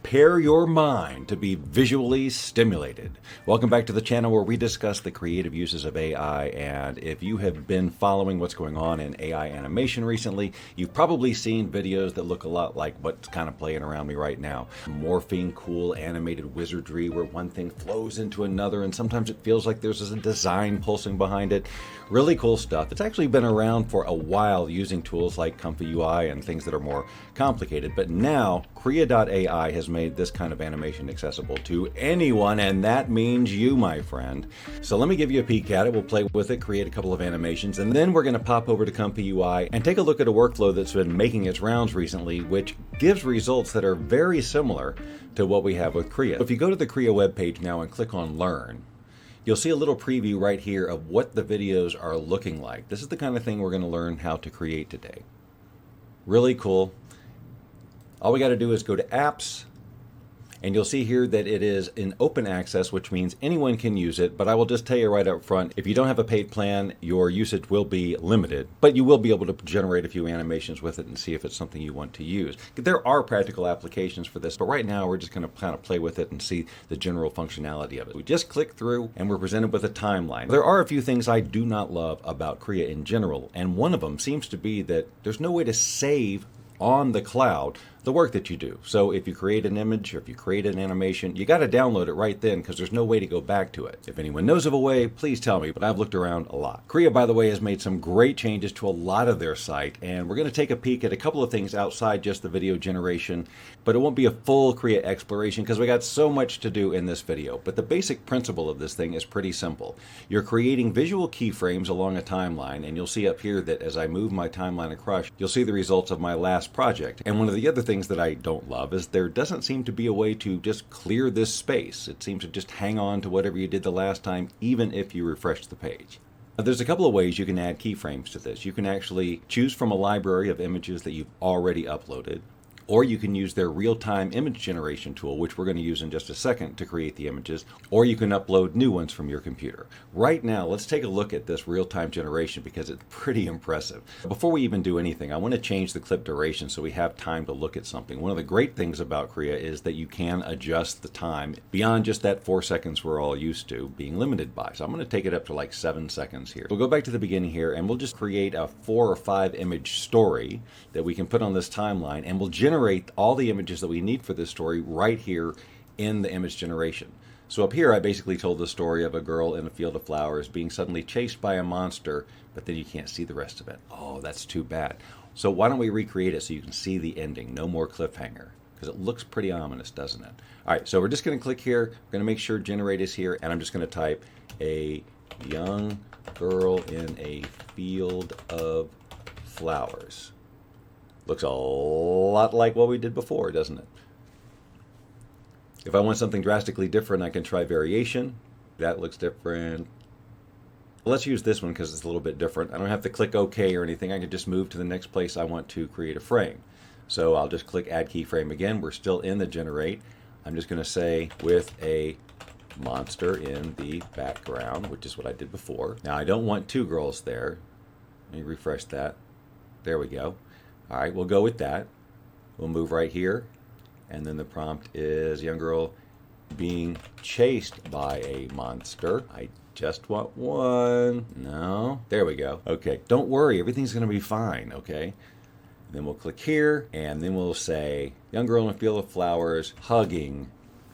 prepare your mind to be visually stimulated. Welcome back to the channel where we discuss the creative uses of AI, and if you have been following what's going on in AI animation recently, you've probably seen videos that look a lot like what's kind of playing around me right now. Morphing cool animated wizardry where one thing flows into another, and sometimes it feels like there's a design pulsing behind it. Really cool stuff. It's actually been around for a while using tools like ComfyUI and things that are more complicated, but now Krea.ai has made this kind of animation accessible to anyone, and that means you, my friend. So let me give you a peek at it. We'll play with it, create a couple of animations, and then we're going to pop over to ComfyUI and take a look at a workflow that's been making its rounds recently, which gives results that are very similar to what we have with Krea. If you go to the Krea webpage now and click on Learn, you'll see a little preview right here of what the videos are looking like. This is the kind of thing we're going to learn how to create today. Really cool. All we got to do is go to Apps, and you'll see here that it is in open access, which means anyone can use it. But I will just tell you right up front, if you don't have a paid plan, your usage will be limited, but you will be able to generate a few animations with it and see if it's something you want to use. There are practical applications for this, but right now we're just going to kind of play with it and see the general functionality of it. We just click through and we're presented with a timeline. There are a few things I do not love about Krea in general, and one of them seems to be that there's no way to save on the cloud the work that you do. So if you create an image or if you create an animation, you got to download it right then because there's no way to go back to it. If anyone knows of a way, please tell me, but I've looked around a lot. Krea, by the way, has made some great changes to a lot of their site, and we're going to take a peek at a couple of things outside just the video generation, but it won't be a full Krea exploration because we got so much to do in this video. But the basic principle of this thing is pretty simple. You're creating visual keyframes along a timeline, and you'll see up here that as I move my timeline across, you'll see the results of my last project. And one of the other things that I don't love is there doesn't seem to be a way to just clear this space. It seems to just hang on to whatever you did the last time, even if you refresh the page. Now, there's a couple of ways you can add keyframes to this. You can actually choose from a library of images that you've already uploaded, or you can use their real-time image generation tool, which we're going to use in just a second to create the images, or you can upload new ones from your computer. Right now, let's take a look at this real-time generation because it's pretty impressive. Before we even do anything, I want to change the clip duration so we have time to look at something. One of the great things about Krea is that you can adjust the time beyond just that 4 seconds we're all used to being limited by. So I'm going to take it up to like 7 seconds here. We'll go back to the beginning here and we'll just create a 4 or 5 image story that we can put on this timeline, and we'll generate all the images that we need for this story right here in the image generation. So up here I basically told the story of a girl in a field of flowers being suddenly chased by a monster, but then you can't see the rest of it. Oh, that's too bad. So why don't we recreate it so you can see the ending? No more cliffhanger, because it looks pretty ominous, doesn't it? All right, so we're just going to click here. We're going to make sure generate is here, and I'm just going to type a young girl in a field of flowers. Looks a lot like what we did before, doesn't it? If I want something drastically different, I can try variation. That looks different. Let's use this one because it's a little bit different. I don't have to click OK or anything. I can just move to the next place I want to create a frame. So I'll just click Add Keyframe again. We're still in the Generate. I'm just going to say with a monster in the background, which is what I did before. Now I don't want two girls there. Let me refresh that. There we go. All right, we'll go with that. We'll move right here. And then the prompt is young girl being chased by a monster. I just want one. No, there we go. Okay, don't worry, everything's gonna be fine, okay? Then we'll click here, and then we'll say young girl in a field of flowers hugging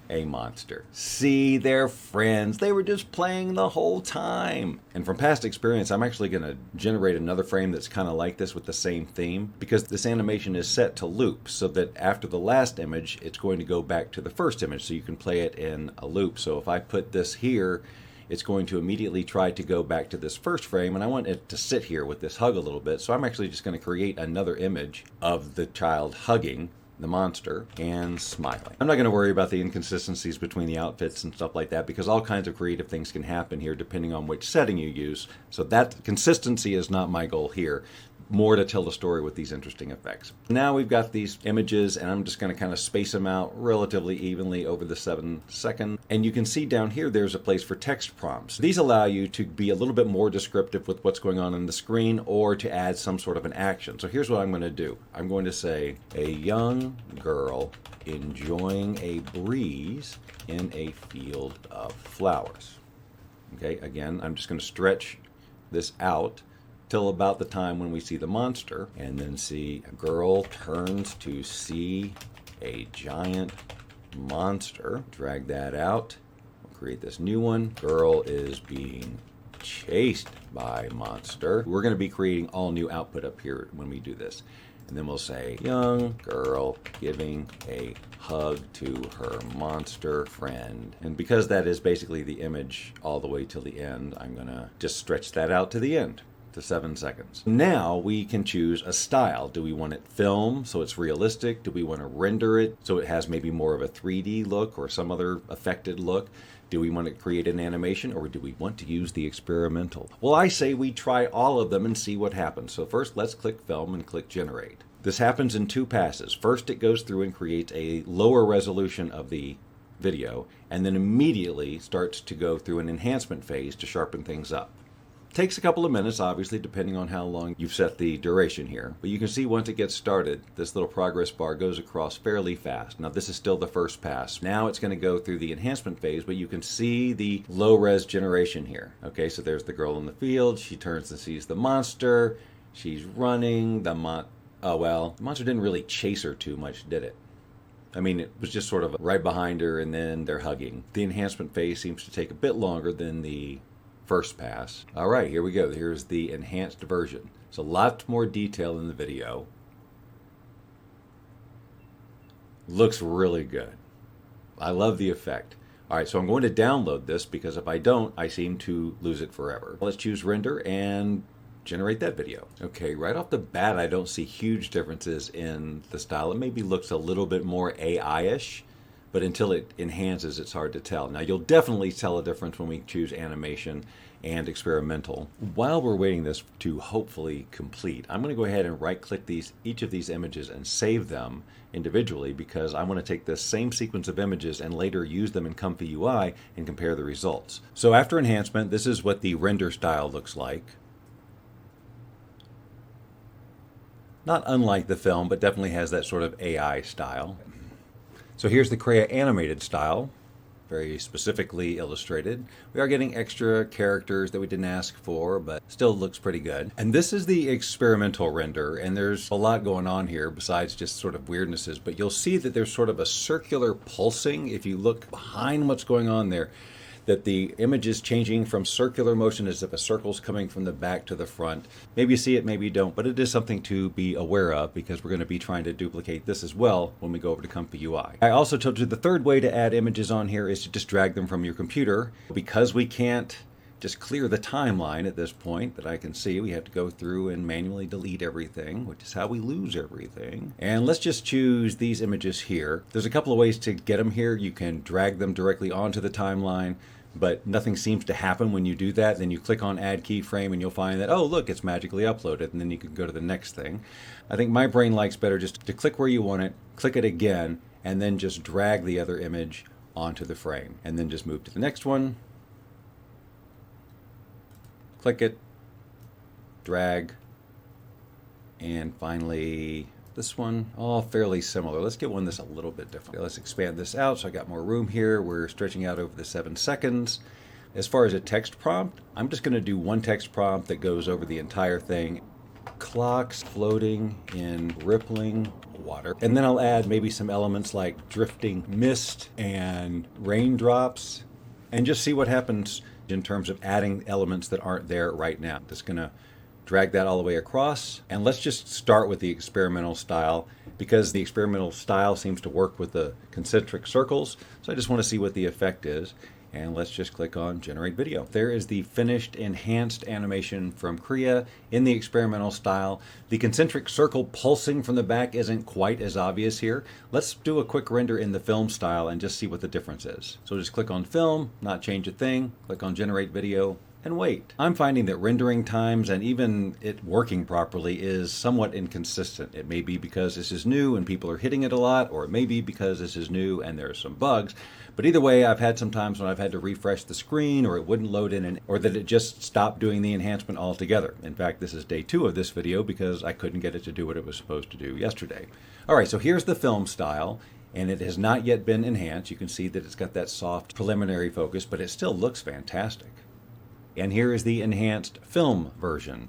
a monster. See, they're friends. They were just playing the whole time. And from past experience, I'm actually going to generate another frame that's kind of like this with the same theme, because this animation is set to loop so that after the last image, it's going to go back to the first image so you can play it in a loop. So if I put this here, it's going to immediately try to go back to this first frame, and I want it to sit here with this hug a little bit. So I'm actually just going to create another image of the child hugging the monster and smiling. I'm not going to worry about the inconsistencies between the outfits and stuff like that because all kinds of creative things can happen here depending on which setting you use. So that consistency is not my goal here. more to tell the story with these interesting effects. Now we've got these images, and I'm just going to kind of space them out relatively evenly over the 7 seconds. And you can see down here there's a place for text prompts. These allow you to be a little bit more descriptive with what's going on the screen, or to add some sort of an action. So here's what I'm going to do. I'm going to say, a young girl enjoying a breeze in a field of flowers. Okay, again, I'm just going to stretch this out till about the time when we see the monster, and then see a girl turns to see a giant monster. Drag that out. We'll create this new one. Girl is being chased by monster. We're going to be creating all new output up here when we do this. And then we'll say, young girl giving a hug to her monster friend. And because that is basically the image all the way till the end, I'm going to just stretch that out to the end, to 7 seconds. Now we can choose a style. Do we want it film so it's realistic? Do we want to render it so it has maybe more of a 3D look or some other affected look? Do we want to create an animation, or do we want to use the experimental? Well, I say we try all of them and see what happens. So first, let's click film and click generate. This happens in 2 passes. First, it goes through and creates a lower resolution of the video, and then immediately starts to go through an enhancement phase to sharpen things up. Takes a couple of minutes, obviously, depending on how long you've set the duration here. But you can see once it gets started, this little progress bar goes across fairly fast. Now, this is still the first pass. Now it's going to go through the enhancement phase, but you can see the low-res generation here. Okay, so there's the girl in the field. She turns and sees the monster. She's running. Oh, well, the monster didn't really chase her too much, did it? I mean, it was just sort of right behind her, and then they're hugging. The enhancement phase seems to take a bit longer than the first pass. All right, here we go. Here's the enhanced version. It's a lot more detail in the video. Looks really good. I love the effect. All right, so I'm going to download this, because if I don't, I seem to lose it forever. Let's choose render and generate that video. Okay, right off the bat, I don't see huge differences in the style. It maybe looks a little bit more AI-ish, but until it enhances, it's hard to tell. Now, you'll definitely tell a difference when we choose animation and experimental. While we're waiting this to hopefully complete, I'm going to go ahead and right-click each of these images and save them individually, because I want to take this same sequence of images and later use them in ComfyUI and compare the results. So after enhancement, this is what the render style looks like. Not unlike the film, but definitely has that sort of AI style. So here's the Krea animated style, very specifically illustrated. We are getting extra characters that we didn't ask for, but still looks pretty good. And this is the experimental render, and there's a lot going on here besides just sort of weirdnesses, but you'll see that there's sort of a circular pulsing if you look behind what's going on there, that the image is changing from circular motion as if a circle's coming from the back to the front. Maybe you see it, maybe you don't, but it is something to be aware of, because we're going to be trying to duplicate this as well when we go over to ComfyUI. I also told you the third way to add images on here is to just drag them from your computer. Because we can't just clear the timeline at this point that I can see, we have to go through and manually delete everything, which is how we lose everything. And let's just choose these images here. There's a couple of ways to get them here. You can drag them directly onto the timeline, but nothing seems to happen when you do that. Then you click on add keyframe and you'll find that, oh look, it's magically uploaded, and then you can go to the next thing. I think my brain likes better just to click where you want it, click it again, and then just drag the other image onto the frame, and then just move to the next one. Click it, drag, and finally this one, all fairly similar. Let's get one that's a little bit different. Let's expand this out so I got more room here. We're stretching out over the 7 seconds. As far as a text prompt, I'm just going to do one text prompt that goes over the entire thing. Clocks floating in rippling water. And then I'll add maybe some elements like drifting mist and raindrops, and just see what happens in terms of adding elements that aren't there right now. Just gonna drag that all the way across, and let's just start with the experimental style, because the experimental style seems to work with the concentric circles. So I just want to see what the effect is, and let's just click on generate video. There is the finished enhanced animation from Krea in the experimental style. The concentric circle pulsing from the back isn't quite as obvious here. Let's do a quick render in the film style and just see what the difference is. So just click on film, not change a thing, click on generate video, and wait. I'm finding that rendering times and even it working properly is somewhat inconsistent. It may be because this is new and people are hitting it a lot, or it may be because this is new and there are some bugs. But either way, I've had some times when I've had to refresh the screen, or it wouldn't load in, or that it just stopped doing the enhancement altogether. In fact, this is day 2 of this video because I couldn't get it to do what it was supposed to do yesterday. All right, so here's the film style, and it has not yet been enhanced. You can see that it's got that soft preliminary focus, but it still looks fantastic. And here is the enhanced film version.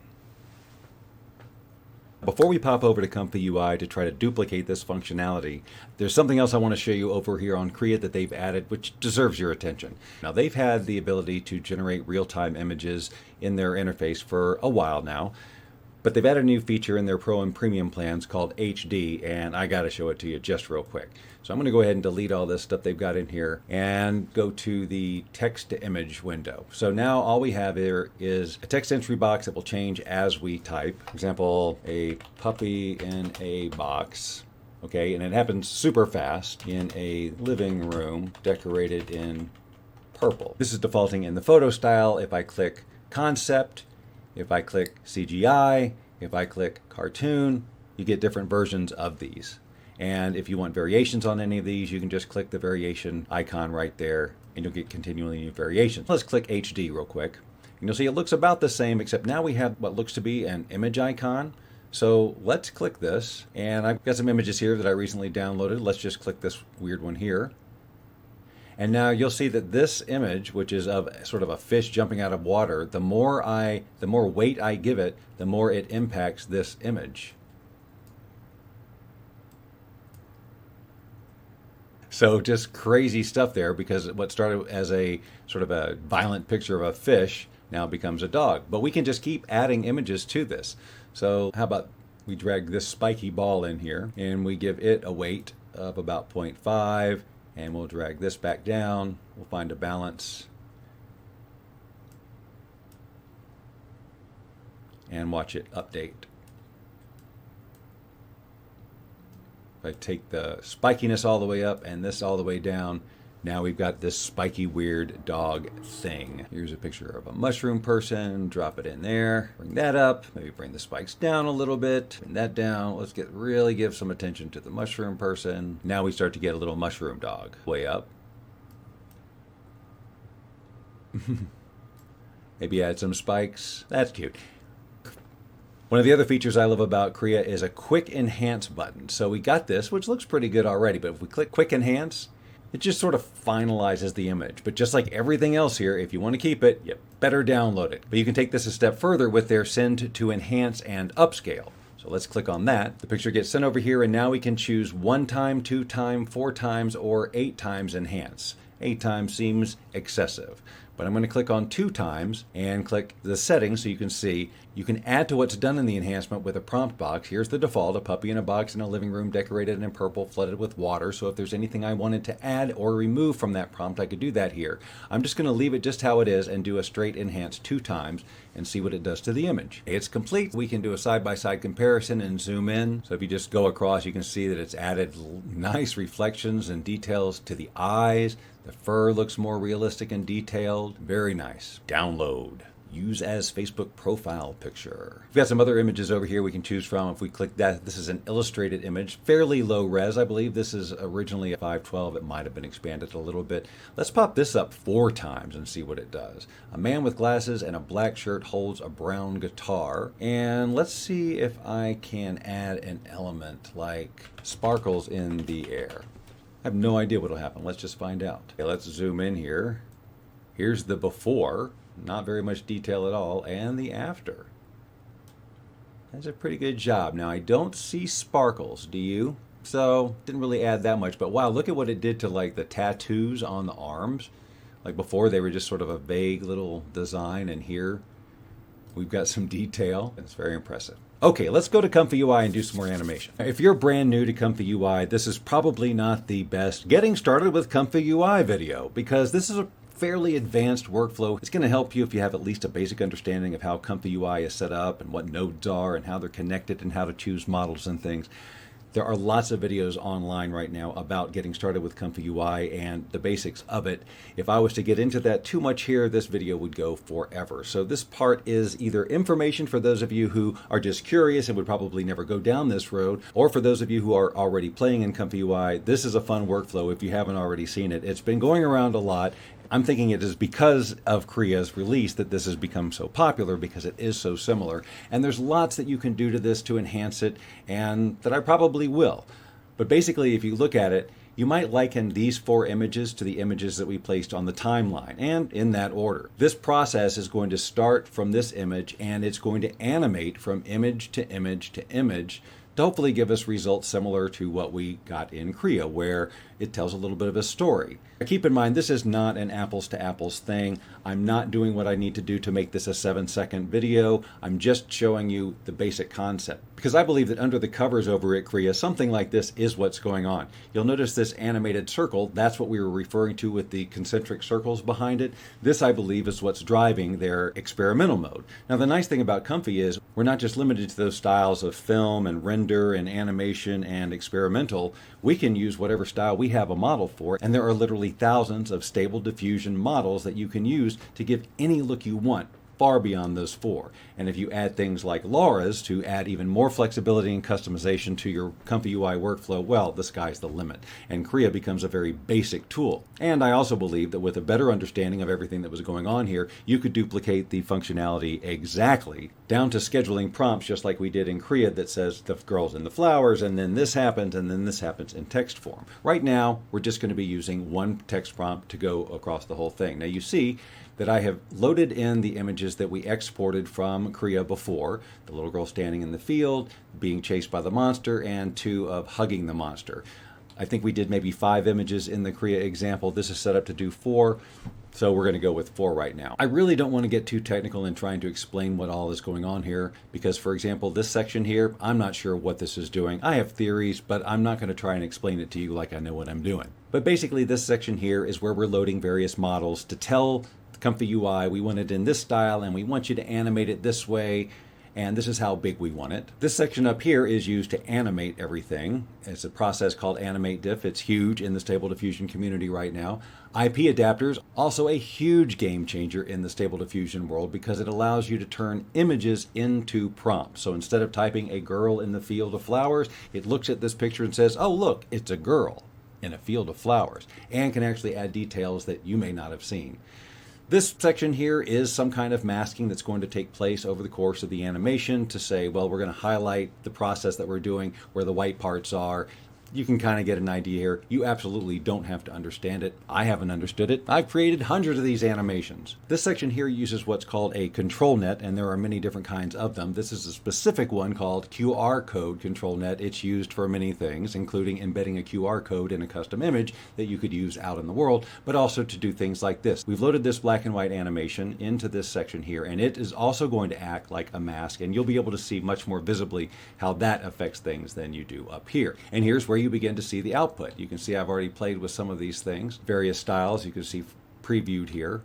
Before we pop over to ComfyUI to try to duplicate this functionality, there's something else I want to show you over here on Krea that they've added, which deserves your attention. Now, they've had the ability to generate real-time images in their interface for a while now, but they've added a new feature in their Pro and Premium plans called HD, and I got to show it to you just real quick. So I'm going to go ahead and delete all this stuff they've got in here and go to the text to image window. So now all we have here is a text entry box that will change as we type. For example, a puppy in a box. Okay, and it happens super fast. In a living room decorated in purple. This is defaulting in the photo style. If I click concept, if I click CGI, if I click cartoon, you get different versions of these. And if you want variations on any of these, you can just click the variation icon right there and you'll get continually new variations. Let's click HD real quick. And you'll see it looks about the same, except now we have what looks to be an image icon. So let's click this, and I've got some images here that I recently downloaded. Let's just click this weird one here. And now you'll see that this image, which is of sort of a fish jumping out of water, the more weight I give it, the more it impacts this image. So just crazy stuff there, because what started as a sort of a violent picture of a fish now becomes a dog. But we can just keep adding images to this. So how about we drag this spiky ball in here and we give it a weight of about 0.5, and we'll drag this back down. We'll find a balance and watch it update. If I take the spikiness all the way up and this all the way down, now we've got this spiky weird dog thing. Here's a picture of a mushroom person. Drop it in there. Bring that up. Maybe bring the spikes down a little bit. Bring that down. Let's really give some attention to the mushroom person. Now we start to get a little mushroom dog. Way up. Maybe add some spikes. That's cute. One of the other features I love about Krea is a quick enhance button. So we got this, which looks pretty good already, but if we click quick enhance, it just sort of finalizes the image. But just like everything else here, if you want to keep it, you better download it. But you can take this a step further with their send to enhance and upscale. So let's click on that. The picture gets sent over here, and now we can choose 1 time, 2 time, 4 times, or 8 times enhance. 8 times seems excessive, but I'm going to click on 2 times and click the settings so you can see you can add to what's done in the enhancement with a prompt box. Here's the default, a puppy in a box in a living room decorated in purple, flooded with water. So if there's anything I wanted to add or remove from that prompt, I could do that here. I'm just going to leave it just how it is and do a straight enhance 2 times and see what it does to the image. It's complete. We can do a side-by-side comparison and zoom in. So if you just go across, you can see that it's added nice reflections and details to the eyes. The fur looks more realistic and detailed. Very nice. Download. Use as Facebook profile picture. We've got some other images over here we can choose from. If we click that, this is an illustrated image, fairly low res. I believe this is originally a 512. It might have been expanded a little bit. Let's pop this up 4 times and see what it does. A man with glasses and a black shirt holds a brown guitar. And let's see if I can add an element like sparkles in the air. I have no idea what will happen. Let's just find out. Okay, let's zoom in here. Here's the before. Not very much detail at all, and the after. That's a pretty good job. Now I don't see sparkles, do you? So didn't really add that much, but wow, look at what it did to like the tattoos on the arms. Like before they were just sort of a vague little design, and here we've got some detail. It's very impressive. Okay, let's go to ComfyUI and do some more animation. If you're brand new to ComfyUI, this is probably not the best getting started with ComfyUI video, because this is a fairly advanced workflow. It's going to help you if you have at least a basic understanding of how ComfyUI is set up and what nodes are and how they're connected and how to choose models and things. There are lots of videos online right now about getting started with ComfyUI and the basics of it. If I was to get into that too much here, this video would go forever. So this part is either information for those of you who are just curious and would probably never go down this road, or for those of you who are already playing in ComfyUI, this is a fun workflow if you haven't already seen it. It's been going around a lot. I'm thinking it is because of KREA's release that this has become so popular, because it is so similar. And there's lots that you can do to this to enhance it, and that I probably will. But basically, if you look at it, you might liken these 4 images to the images that we placed on the timeline, and in that order. This process is going to start from this image, and it's going to animate from image to image to image to hopefully give us results similar to what we got in KREA, where it tells a little bit of a story. Keep in mind, this is not an apples to apples thing. I'm not doing what I need to do to make this a 7-second video. I'm just showing you the basic concept, because I believe that under the covers over at KREA, something like this is what's going on. You'll notice this animated circle. That's what we were referring to with the concentric circles behind it. This, I believe, is what's driving their experimental mode. Now, the nice thing about Comfy is we're not just limited to those styles of film and render and animation and experimental. We can use whatever style we have a model for, and there are literally thousands of stable diffusion models that you can use to give any look you want, far beyond those 4. And if you add things like Laura's to add even more flexibility and customization to your ComfyUI workflow, well, the sky's the limit. And KREA becomes a very basic tool. And I also believe that with a better understanding of everything that was going on here, you could duplicate the functionality exactly, down to scheduling prompts just like we did in KREA that says the girl's in the flowers, and then this happens, and then this happens in text form. Right now, we're just going to be using one text prompt to go across the whole thing. Now you see that I have loaded in the images that we exported from KREA before. The little girl standing in the field, being chased by the monster, and 2 of hugging the monster. I think we did maybe 5 images in the KREA example. This is set up to do 4, so we're going to go with 4 right now. I really don't want to get too technical in trying to explain what all is going on here, because, for example, this section here, I'm not sure what this is doing. I have theories, but I'm not going to try and explain it to you like I know what I'm doing. But basically, this section here is where we're loading various models to tell ComfyUI, we want it in this style, and we want you to animate it this way, and this is how big we want it. This section up here is used to animate everything. It's a process called Animate Diff. It's huge in the Stable Diffusion community right now. IP adapters, also a huge game changer in the Stable Diffusion world, because it allows you to turn images into prompts. So instead of typing a girl in the field of flowers, it looks at this picture and says, oh look, it's a girl in a field of flowers, and can actually add details that you may not have seen. This section here is some kind of masking that's going to take place over the course of the animation to say, well, we're going to highlight the process that we're doing where the white parts are. You can kind of get an idea here. You absolutely don't have to understand it. I haven't understood it. I've created hundreds of these animations. This section here uses what's called a control net, and there are many different kinds of them. This is a specific one called QR code control net. It's used for many things, including embedding a QR code in a custom image that you could use out in the world, but also to do things like this. We've loaded this black and white animation into this section here, and it is also going to act like a mask, and you'll be able to see much more visibly how that affects things than you do up here. And here's where you begin to see the output. You can see I've already played with some of these things, various styles you can see previewed here,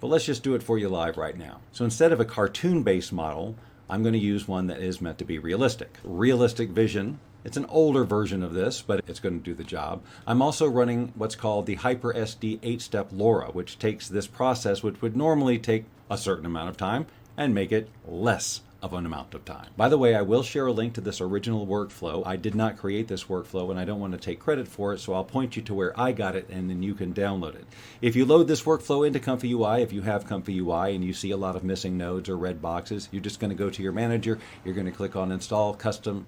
but let's just do it for you live right now. So instead of a cartoon-based model, I'm going to use one that is meant to be realistic. Realistic Vision. It's an older version of this, but it's going to do the job. I'm also running what's called the HyperSD 8-step LoRa, which takes this process, which would normally take a certain amount of time, and make it less of an amount of time. By the way, I will share a link to this original workflow. I did not create this workflow, and I don't want to take credit for it, so I'll point you to where I got it, and then you can download it. If you load this workflow into ComfyUI, if you have ComfyUI and you see a lot of missing nodes or red boxes, you're just going to go to your manager, you're going to click on Install Custom,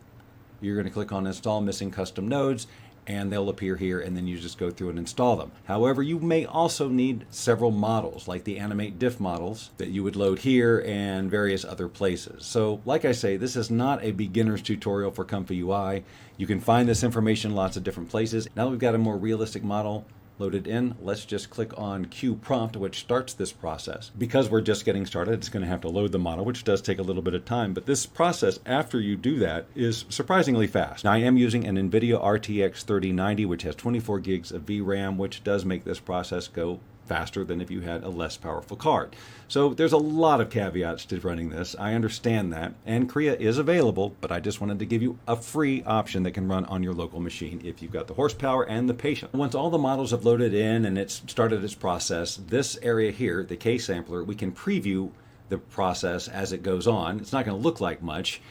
you're going to click on Install Missing Custom Nodes, and they'll appear here, and then you just go through and install them. However, you may also need several models, like the Animate Diff models that you would load here and various other places. So, like I say, this is not a beginner's tutorial for ComfyUI. You can find this information in lots of different places. Now that we've got a more realistic model loaded in, let's just click on Q prompt, which starts this process. Because we're just getting started, it's going to have to load the model, which does take a little bit of time, but this process after you do that is surprisingly fast. Now, I am using an NVIDIA RTX 3090, which has 24 gigs of VRAM, which does make this process go faster than if you had a less powerful card. So there's a lot of caveats to running this. I understand that, and CREA is available, but I just wanted to give you a free option that can run on your local machine if you've got the horsepower and the patience. Once all the models have loaded in and it's started its process, this area here, the K sampler, we can preview the process as it goes on. It's not going to look like much.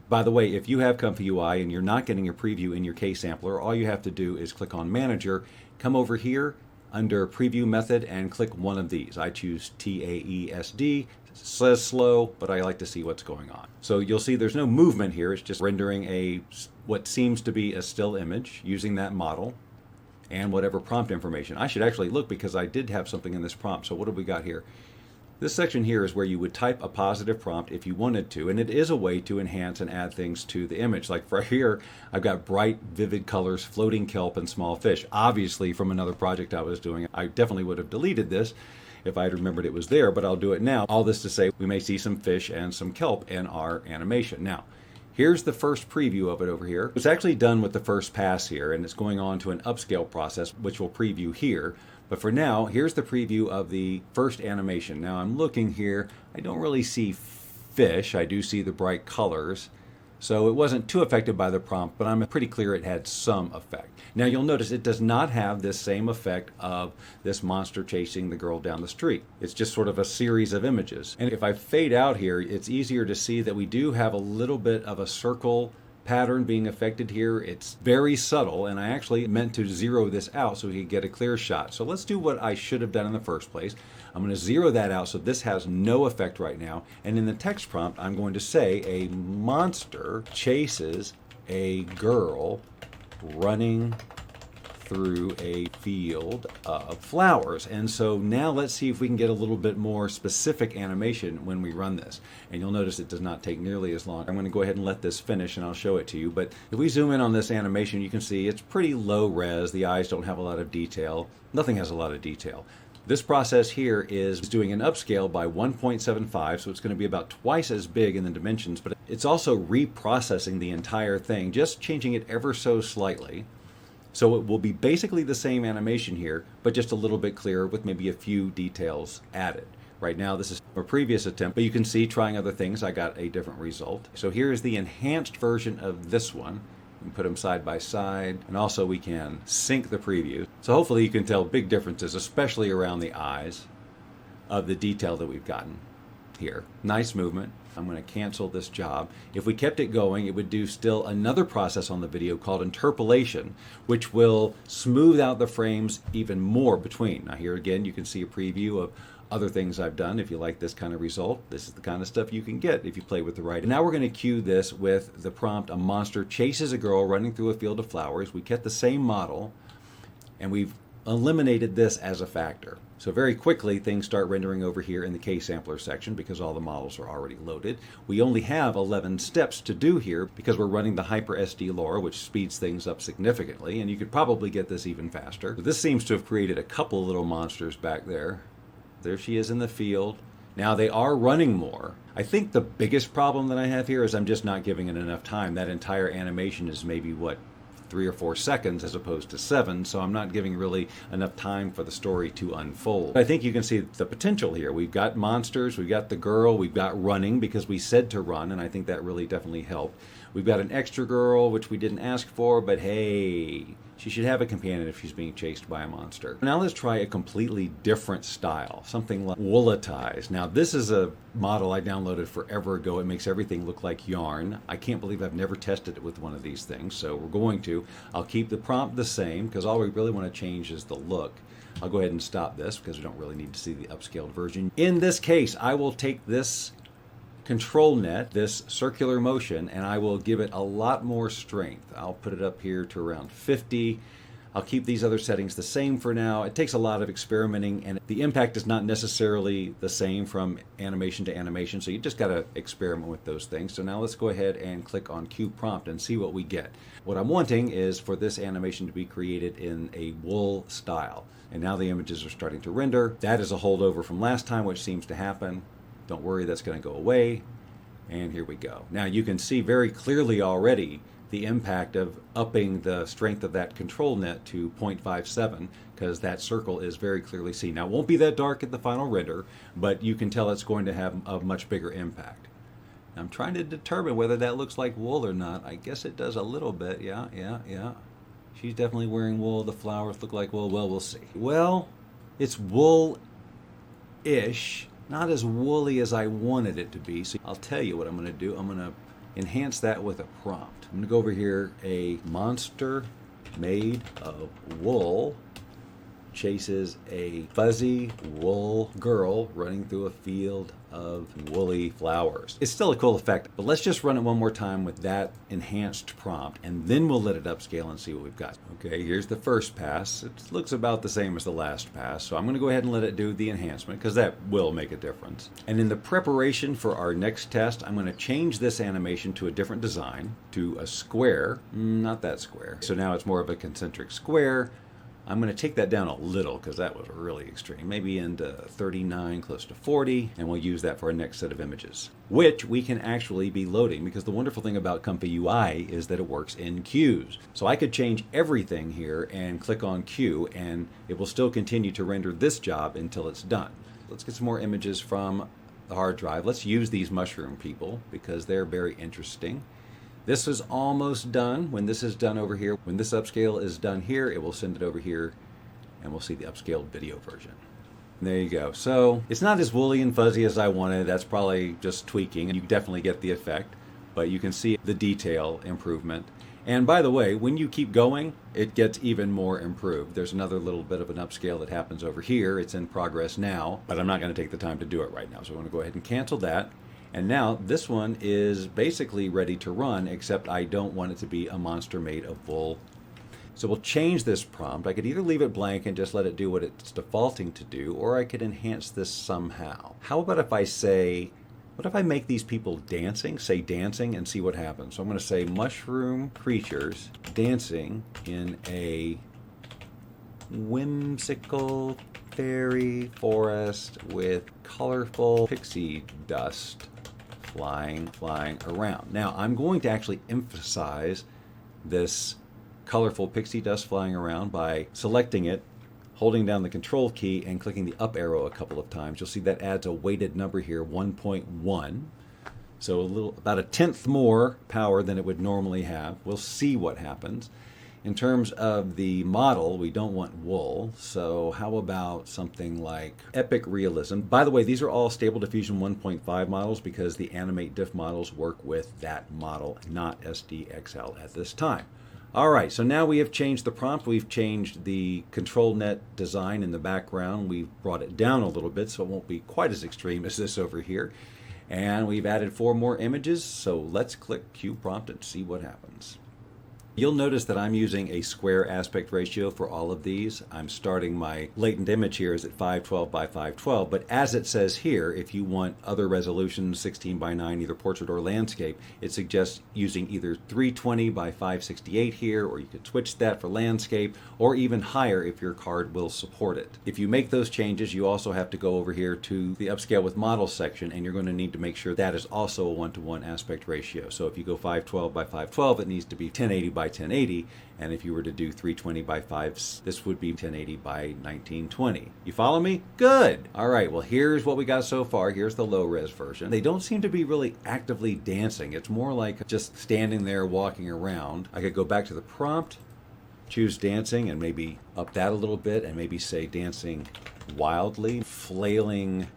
By the way, if you have ComfyUI and you're not getting a preview in your K sampler, all you have to do is click on Manager, come over here under Preview Method and click one of these. I choose TAESD. It says slow, but I like to see what's going on. So you'll see there's no movement here. It's just rendering what seems to be a still image using that model and whatever prompt information. I should actually look because I did have something in this prompt. So what have we got here? This section here is where you would type a positive prompt if you wanted to, and it is a way to enhance and add things to the image. Like for here, I've got bright, vivid colors, floating kelp, and small fish. Obviously, from another project I was doing, I definitely would have deleted this if I had remembered it was there, but I'll do it now. All this to say, we may see some fish and some kelp in our animation. Now, here's the first preview of it over here. It's actually done with the first pass here, and it's going on to an upscale process, which we'll preview here. But for now, here's the preview of the first animation. Now I'm looking here, I don't really see fish. I do see the bright colors. So it wasn't too affected by the prompt, but I'm pretty clear it had some effect. Now you'll notice it does not have this same effect of this monster chasing the girl down the street. It's just sort of a series of images. And if I fade out here, it's easier to see that we do have a little bit of a circle pattern being affected here. It's very subtle, and I actually meant to zero this out so we could get a clear shot. So let's do what I should have done in the first place. I'm going to zero that out so this has no effect right now. And in the text prompt, I'm going to say a monster chases a girl running through a field of flowers. And so now let's see if we can get a little bit more specific animation when we run this. And you'll notice it does not take nearly as long. I'm going to go ahead and let this finish and I'll show it to you. But if we zoom in on this animation, you can see it's pretty low res. The eyes don't have a lot of detail. Nothing has a lot of detail. This process here is doing an upscale by 1.75, so it's going to be about twice as big in the dimensions, but it's also reprocessing the entire thing, just changing it ever so slightly. So it will be basically the same animation here, but just a little bit clearer with maybe a few details added. Right now, this is a previous attempt, but you can see trying other things, I got a different result. So here's the enhanced version of this one. We can put them side by side, and also we can sync the preview. So hopefully you can tell big differences, especially around the eyes, of the detail that we've gotten here. Nice movement. I'm going to cancel this job. If we kept it going, it would do still another process on the video called interpolation, which will smooth out the frames even more between. Now here again, you can see a preview of other things I've done. If you like this kind of result, this is the kind of stuff you can get if you play with the right. And now we're going to cue this with the prompt, a monster chases a girl running through a field of flowers. We kept the same model, and we've eliminated this as a factor. So very quickly, things start rendering over here in the K sampler section because all the models are already loaded. We only have 11 steps to do here because we're running the Hyper SD LoRa, which speeds things up significantly, and you could probably get this even faster. But this seems to have created a couple little monsters back there. There she is in the field. Now they are running more. I think the biggest problem that I have here is I'm just not giving it enough time. That entire animation is maybe, what, 3 or 4 seconds as opposed to 7, so I'm not giving really enough time for the story to unfold. I think you can see the potential here. We've got monsters, we've got the girl, we've got running because we said to run, and I think that really definitely helped. We've got an extra girl, which we didn't ask for, but hey, she should have a companion if she's being chased by a monster. Now let's try a completely different style, something like Woolitize. Now this is a model I downloaded forever ago. It makes everything look like yarn. I can't believe I've never tested it with one of these things, so we're going to. I'll keep the prompt the same because all we really want to change is the look. I'll go ahead and stop this because we don't really need to see the upscaled version. In this case, I will take this control net, this circular motion, and I will give it a lot more strength. I'll put it up here to around 50. I'll keep these other settings the same for now. It takes a lot of experimenting, and the impact is not necessarily the same from animation to animation, so you just got to experiment with those things. So now let's go ahead and click on Cue Prompt and see what we get. What I'm wanting is for this animation to be created in a wool style, and now the images are starting to render. That is a holdover from last time, which seems to happen. Don't worry, that's going to go away. And here we go. Now you can see very clearly already the impact of upping the strength of that control net to 0.57, because that circle is very clearly seen. Now, it won't be that dark at the final render, but you can tell it's going to have a much bigger impact. I'm trying to determine whether that looks like wool or not. I guess it does a little bit. Yeah. She's definitely wearing wool. The flowers look like wool. Well, we'll see. Well, it's wool-ish. Not as woolly as I wanted it to be. So I'll tell you what I'm going to do. I'm going to enhance that with a prompt. I'm going to go over here. A monster made of wool chases a fuzzy wool girl running through a field of woolly flowers. It's still a cool effect, but let's just run it one more time with that enhanced prompt, and then we'll let it upscale and see what we've got. Okay, here's the first pass. It looks about the same as the last pass, so I'm going to go ahead and let it do the enhancement, because that will make a difference. And in the preparation for our next test, I'm going to change this animation to a different design, to a square, not that square. So now it's more of a concentric square. I'm going to take that down a little because that was really extreme, maybe into 39, close to 40, and we'll use that for our next set of images, which we can actually be loading, because the wonderful thing about ComfyUI is that it works in queues. So I could change everything here and click on queue, and it will still continue to render this job until it's done. Let's get some more images from the hard drive. Let's use these mushroom people because they're very interesting. This is almost done. When this is done over here, when this upscale is done here, it will send it over here and we'll see the upscaled video version. And there you go. So it's not as woolly and fuzzy as I wanted. That's probably just tweaking, and you definitely get the effect, but you can see the detail improvement. And by the way, when you keep going, it gets even more improved. There's another little bit of an upscale that happens over here. It's in progress now, but I'm not going to take the time to do it right now. So I'm going to go ahead and cancel that. And now this one is basically ready to run, except I don't want it to be a monster made of wool. So we'll change this prompt. I could either leave it blank and just let it do what it's defaulting to do, or I could enhance this somehow. How about if I say, what if I make these people dancing? Say dancing and see what happens. So I'm going to say mushroom creatures dancing in a whimsical fairy forest with colorful pixie dust flying around. Now I'm going to actually emphasize this colorful pixie dust flying around by selecting it, holding down the control key and clicking the up arrow a couple of times. You'll see that adds a weighted number here, 1.1. So about a tenth more power than it would normally have. We'll see what happens. In terms of the model, we don't want wool, so how about something like epic realism? By the way, these are all Stable Diffusion 1.5 models because the Animate Diff models work with that model, not SDXL at this time. All right, so now we have changed the prompt. We've changed the control net design in the background. We've brought it down a little bit so it won't be quite as extreme as this over here. And we've added 4 more images, so let's click Q prompt and see what happens. You'll notice that I'm using a square aspect ratio for all of these. I'm starting my latent image here is at 512 by 512, but as it says here, if you want other resolutions, 16 by 9, either portrait or landscape, it suggests using either 320 by 568 here, or you could switch that for landscape, or even higher if your card will support it. If you make those changes, you also have to go over here to the Upscale with Models section, and you're going to need to make sure that is also a 1-to-1 aspect ratio. So if you go 512 by 512, it needs to be 1080 by 1080, and if you were to do 320 by 5, this would be 1080 by 1920. You follow me? Good. All right, well, here's what we got so far. Here's the low-res version. They don't seem to be really actively dancing. It's more like just standing there walking around. I could go back to the prompt, choose dancing, and maybe up that a little bit, and maybe say dancing wildly, flailing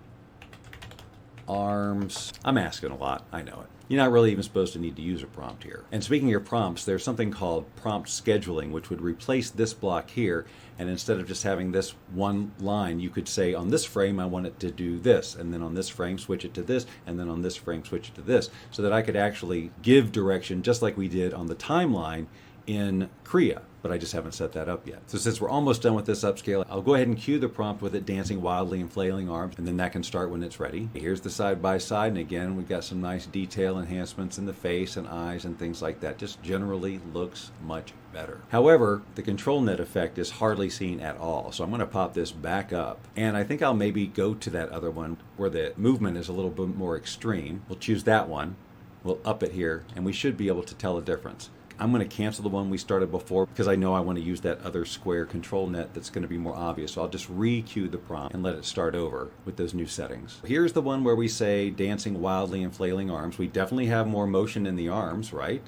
arms. I'm asking a lot, I know it. You're not really even supposed to need to use a prompt here. And speaking of prompts, there's something called prompt scheduling, which would replace this block here. And instead of just having this one line, you could say on this frame, I want it to do this. And then on this frame, switch it to this. And then on this frame, switch it to this. So that I could actually give direction just like we did on the timeline in CREA, but I just haven't set that up yet. So since we're almost done with this upscale, I'll go ahead and cue the prompt with it dancing wildly and flailing arms, and then that can start when it's ready. Here's the side-by-side, and again, we've got some nice detail enhancements in the face and eyes and things like that. Just generally looks much better. However, the control net effect is hardly seen at all, so I'm going to pop this back up, and I think I'll maybe go to that other one where the movement is a little bit more extreme. We'll choose that one. We'll up it here, and we should be able to tell a difference. I'm going to cancel the one we started before because I know I want to use that other square control net that's going to be more obvious. So I'll just re-queue the prompt and let it start over with those new settings. Here's the one where we say dancing wildly and flailing arms. We definitely have more motion in the arms, right?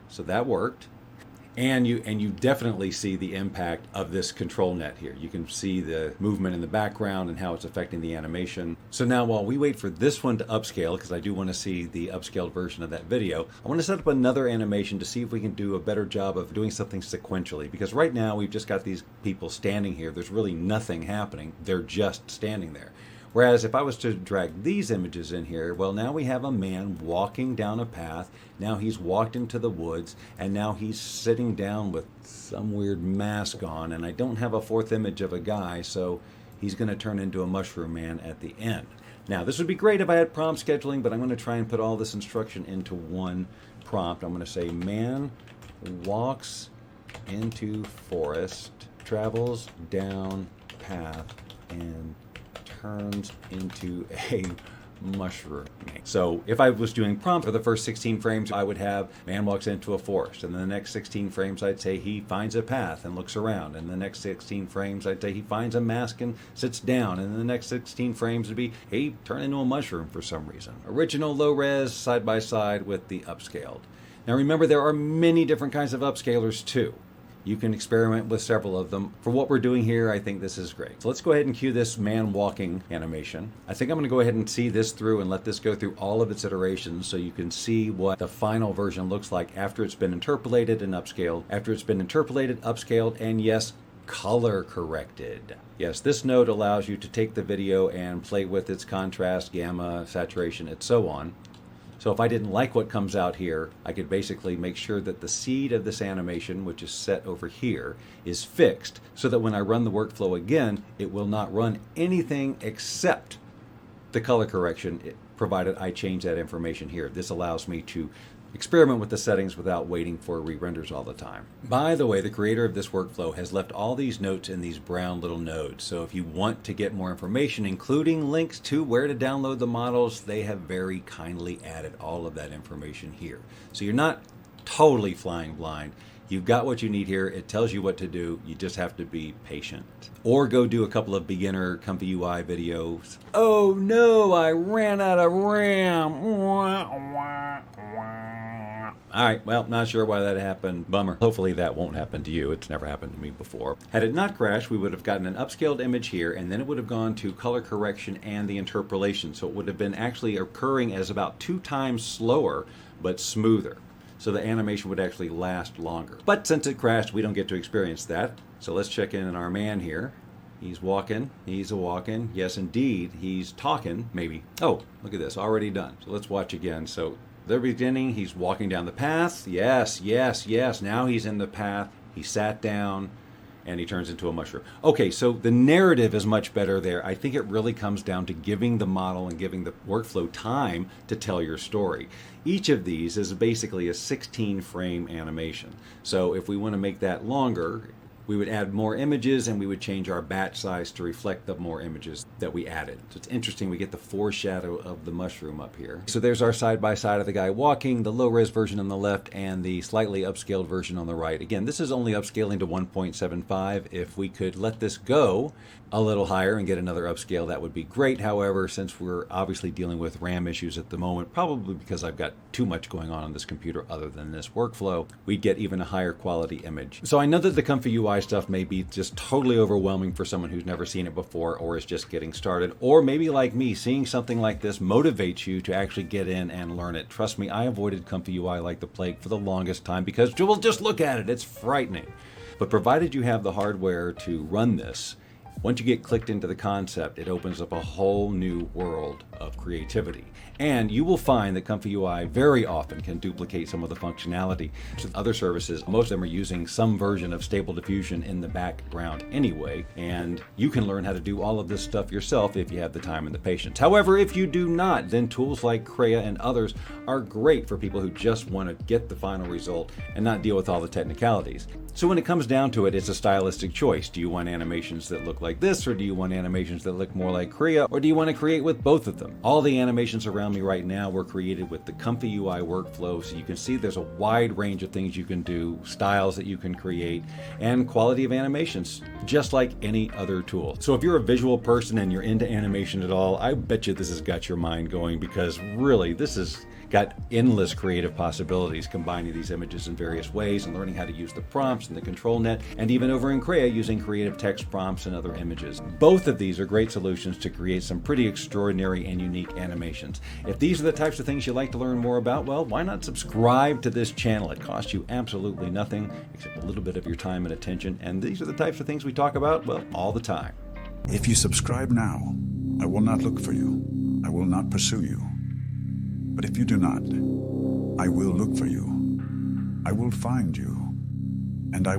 So that worked. And you definitely see the impact of this control net here. You can see the movement in the background and how it's affecting the animation. So now while we wait for this one to upscale, because I do want to see the upscaled version of that video, I want to set up another animation to see if we can do a better job of doing something sequentially. Because right now we've just got these people standing here. There's really nothing happening. They're just standing there. Whereas if I was to drag these images in here, well, now we have a man walking down a path. Now he's walked into the woods, and now he's sitting down with some weird mask on, and I don't have a fourth image of a guy, so he's going to turn into a mushroom man at the end. Now, this would be great if I had prompt scheduling, but I'm going to try and put all this instruction into one prompt. I'm going to say, man walks into forest, travels down path, and turns into a mushroom. So if I was doing prompt for the first 16 frames, I would have man walks into a forest, and then the next 16 frames I'd say he finds a path and looks around, and the next 16 frames I'd say he finds a mask and sits down, and the next 16 frames would be he turned into a mushroom for some reason. Original low res side by side with the upscaled. Now remember, there are many different kinds of upscalers too. You can experiment with several of them. For what we're doing here, I think this is great. So let's go ahead and cue this man walking animation. I think I'm going to go ahead and see this through and let this go through all of its iterations so you can see what the final version looks like after it's been interpolated and upscaled, after it's been interpolated, upscaled, and yes, color corrected. Yes, this node allows you to take the video and play with its contrast, gamma, saturation, and so on. So if I didn't like what comes out here, I could basically make sure that the seed of this animation, which is set over here, is fixed so that when I run the workflow again, it will not run anything except the color correction, provided I change that information here. This allows me to experiment with the settings without waiting for re-renders all the time. By the way, the creator of this workflow has left all these notes in these brown little nodes. So if you want to get more information, including links to where to download the models, they have very kindly added all of that information here. So you're not totally flying blind. You've got what you need here. It tells you what to do. You just have to be patient. Or go do a couple of beginner ComfyUI videos. Oh no, I ran out of RAM. All right, well, not sure why that happened. Bummer. Hopefully that won't happen to you. It's never happened to me before. Had it not crashed, we would have gotten an upscaled image here, and then it would have gone to color correction and the interpolation. So it would have been actually occurring as about 2 times slower, but smoother. So the animation would actually last longer. But since it crashed, we don't get to experience that. So let's check in on our man here. He's walking, he's a-walking. Yes, indeed, he's talking, maybe. Oh, look at this, already done. So let's watch again. So the beginning, he's walking down the path. Yes, yes, yes. Now he's in the path. He sat down and he turns into a mushroom. Okay, so the narrative is much better there. I think it really comes down to giving the model and giving the workflow time to tell your story. Each of these is basically a 16-frame animation. So if we want to make that longer, we would add more images and we would change our batch size to reflect the more images that we added. So it's interesting, we get the foreshadow of the mushroom up here. So there's our side-by-side of the guy walking, the low-res version on the left and the slightly upscaled version on the right. Again, this is only upscaling to 1.75. If we could let this go a little higher and get another upscale, that would be great. However, since we're obviously dealing with RAM issues at the moment, probably because I've got too much going on this computer other than this workflow, we'd get even a higher quality image. So I know that the ComfyUI stuff may be just totally overwhelming for someone who's never seen it before or is just getting started, or maybe like me, seeing something like this motivates you to actually get in and learn it. Trust me, I avoided ComfyUI like the plague for the longest time because, well, just look at it, it's frightening. But provided you have the hardware to run this, once you get clicked into the concept, it opens up a whole new world of creativity. And you will find that ComfyUI very often can duplicate some of the functionality. With other services, most of them are using some version of Stable Diffusion in the background anyway, and you can learn how to do all of this stuff yourself if you have the time and the patience. However, if you do not, then tools like CREA and others are great for people who just want to get the final result and not deal with all the technicalities. So when it comes down to it, it's a stylistic choice. Do you want animations that look like like this, or do you want animations that look more like CREA, or do you want to create with both of them? All the animations around me right now were created with the ComfyUI workflow, so you can see there's a wide range of things you can do, styles that you can create, and quality of animations, just like any other tool. So if you're a visual person and you're into animation at all, I bet you this has got your mind going, because really this has got endless creative possibilities, combining these images in various ways and learning how to use the prompts and the control net, and even over in CREA using creative text prompts and other images. Both of these are great solutions to create some pretty extraordinary and unique animations. If these are the types of things you'd like to learn more about, well, why not subscribe to this channel? It costs you absolutely nothing except a little bit of your time and attention, and these are the types of things we talk about, well, all the time. If you subscribe now, I will not look for you. I will not pursue you. But if you do not, I will look for you. I will find you. And I